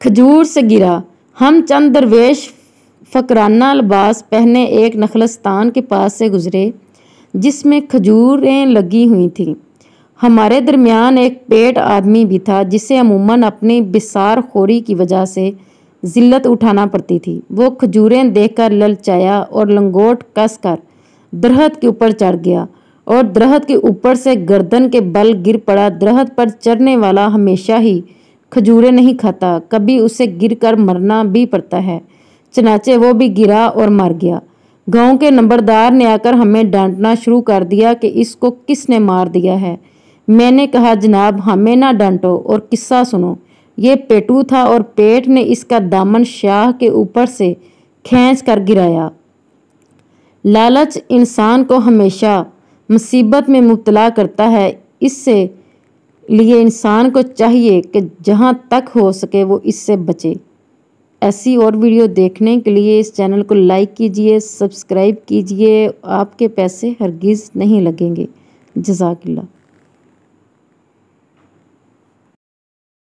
کھجور سے گرا۔ ہم چند درویش فقرانہ لباس پہنے ایک نخلستان کے پاس سے گزرے جس میں کھجوریں لگی ہوئی تھیں۔ ہمارے درمیان ایک پیٹ آدمی بھی تھا جسے عموماً اپنی بسار خوری کی وجہ سے ذلت اٹھانا پڑتی تھی۔ وہ کھجوریں دیکھ کر للچایا اور لنگوٹ کس کر درخت کے اوپر چڑھ گیا اور درخت کے اوپر سے گردن کے بل گر پڑا۔ درخت پر چڑھنے والا ہمیشہ ہی کھجوریں نہیں کھاتا، کبھی اسے گر کر مرنا بھی پڑتا ہے، چنانچہ وہ بھی گرا اور مر گیا۔ گاؤں کے نمبردار نے آ کر ہمیں ڈانٹنا شروع کر دیا کہ اس کو کس نے مار دیا ہے۔ میں نے کہا جناب ہمیں نہ ڈانٹو اور قصہ سنو۔ یہ پیٹو تھا اور پیٹ نے اس کا دامن شاہ کے اوپر سے کھینچ کر گرایا۔ لالچ انسان کو ہمیشہ مصیبت میں مبتلا کرتا ہے، اس سے لیے انسان کو چاہیے کہ جہاں تک ہو سکے وہ اس سے بچے۔ ایسی اور ویڈیو دیکھنے کے لیے اس چینل کو لائک کیجئے، سبسکرائب کیجئے۔ آپ کے پیسے ہرگز نہیں لگیں گے۔ جزاک اللہ۔